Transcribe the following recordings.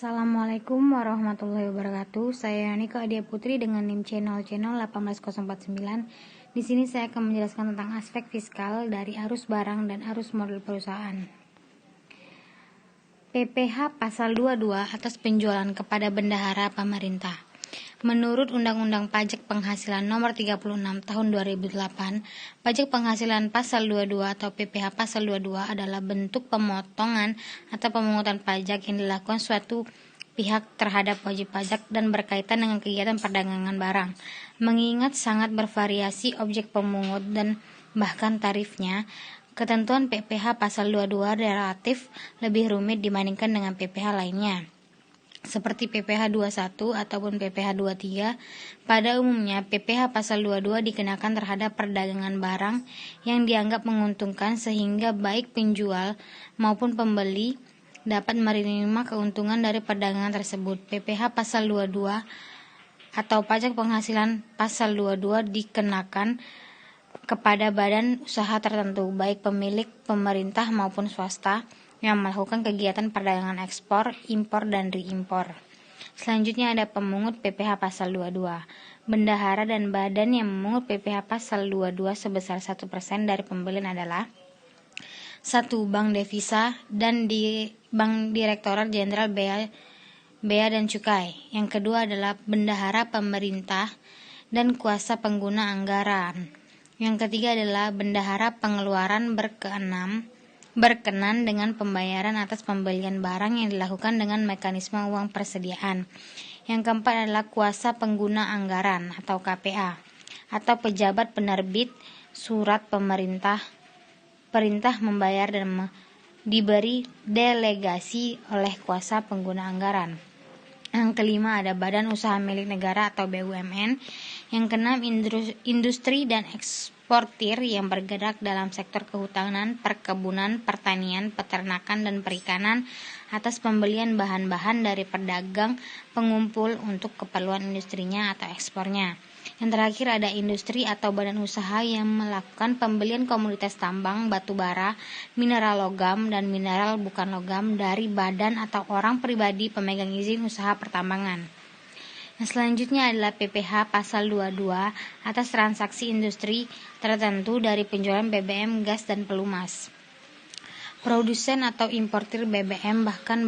Assalamualaikum warahmatullahi wabarakatuh. Saya Nika Adia Putri dengan NIM channel 18049. Di sini saya akan menjelaskan tentang aspek fiskal dari arus barang dan arus modal perusahaan. PPh pasal 22 atas penjualan kepada bendahara pemerintah. Menurut Undang-Undang Pajak Penghasilan Nomor 36 Tahun 2008, pajak penghasilan pasal 22 atau PPh pasal 22 adalah bentuk pemotongan atau pemungutan pajak yang dilakukan suatu pihak terhadap wajib pajak dan berkaitan dengan kegiatan perdagangan barang. Mengingat sangat bervariasi objek pemungut dan bahkan tarifnya, ketentuan PPh pasal 22 relatif lebih rumit dibandingkan dengan PPh lainnya, seperti PPh 21 ataupun PPh 23. Pada umumnya, PPh pasal 22 dikenakan terhadap perdagangan barang yang dianggap menguntungkan sehingga baik penjual maupun pembeli dapat menerima keuntungan dari perdagangan tersebut. PPh pasal 22 atau pajak penghasilan pasal 22 dikenakan kepada badan usaha tertentu, baik pemilik pemerintah maupun swasta, yang melakukan kegiatan perdagangan ekspor, impor, dan reimpor. Selanjutnya ada pemungut PPh pasal 22. Bendahara dan badan yang memungut PPh pasal 22 sebesar 1% dari pembelian adalah 1. Bank Devisa dan Bank Direktorat Jenderal Bea dan Cukai. Yang kedua adalah bendahara pemerintah dan kuasa pengguna anggaran. Yang ketiga adalah bendahara pengeluaran berkenan dengan pembayaran atas pembelian barang yang dilakukan dengan mekanisme uang persediaan. Yang keempat adalah kuasa pengguna anggaran atau KPA, atau pejabat penerbit surat perintah membayar dan diberi delegasi oleh kuasa pengguna anggaran. Yang kelima ada badan usaha milik negara atau BUMN. Yang keenam industri dan eksportir yang bergerak dalam sektor kehutanan, perkebunan, pertanian, peternakan, dan perikanan atas pembelian bahan-bahan dari pedagang pengumpul untuk keperluan industrinya atau ekspornya. Yang terakhir ada industri atau badan usaha yang melakukan pembelian komoditas tambang, batu bara, mineral logam, dan mineral bukan logam dari badan atau orang pribadi pemegang izin usaha pertambangan. Selanjutnya adalah PPh pasal 22 atas transaksi industri tertentu dari penjualan BBM, gas, dan pelumas. Produsen atau importir BBM bahkan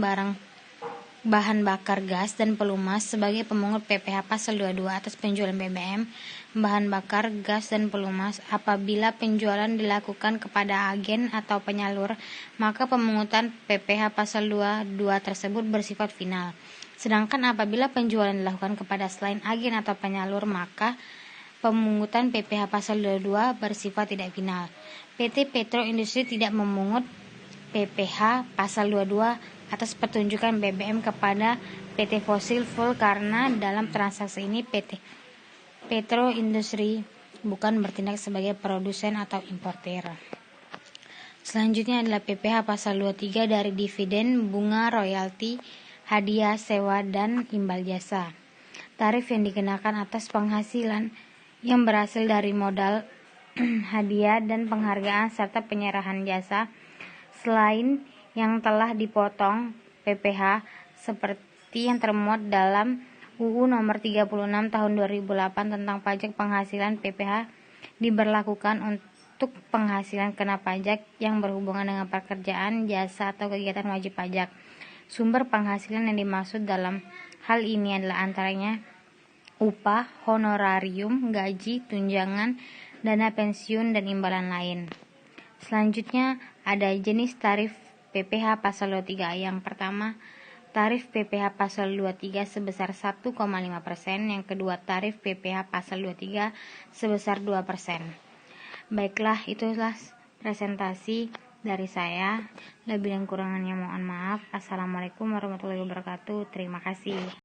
bahan bakar gas dan pelumas sebagai pemungut PPh pasal 22 atas penjualan BBM, bahan bakar gas, dan pelumas. Apabila penjualan dilakukan kepada agen atau penyalur, maka pemungutan PPh pasal 22 tersebut bersifat final. Sedangkan apabila penjualan dilakukan kepada selain agen atau penyalur, maka pemungutan PPh pasal 22 bersifat tidak final. PT Petro Industri tidak memungut PPh pasal 22 atas pertunjukan BBM kepada PT Fossil Fuel karena dalam transaksi ini PT Petro Industri bukan bertindak sebagai produsen atau importir. Selanjutnya adalah PPh pasal 23 dari dividen, bunga, royalti, hadiah, sewa, dan imbal jasa. Tarif yang dikenakan atas penghasilan yang berasal dari modal, hadiah, dan penghargaan serta penyerahan jasa selain yang telah dipotong PPh seperti yang termuat dalam UU Nomor 36 Tahun 2008 tentang pajak penghasilan. PPh diberlakukan untuk penghasilan kena pajak yang berhubungan dengan pekerjaan, jasa, atau kegiatan wajib pajak. Sumber penghasilan yang dimaksud dalam hal ini adalah antaranya upah, honorarium, gaji, tunjangan, dana pensiun, dan imbalan lain. Selanjutnya ada jenis tarif PPh pasal 23. Yang pertama, tarif PPh pasal 23 sebesar 1,5%. Yang kedua, tarif PPh pasal 23 sebesar 2%. Baiklah, itulah presentasi dari saya. Lebih dan kurangnya mohon maaf. Assalamualaikum warahmatullahi wabarakatuh. Terima kasih.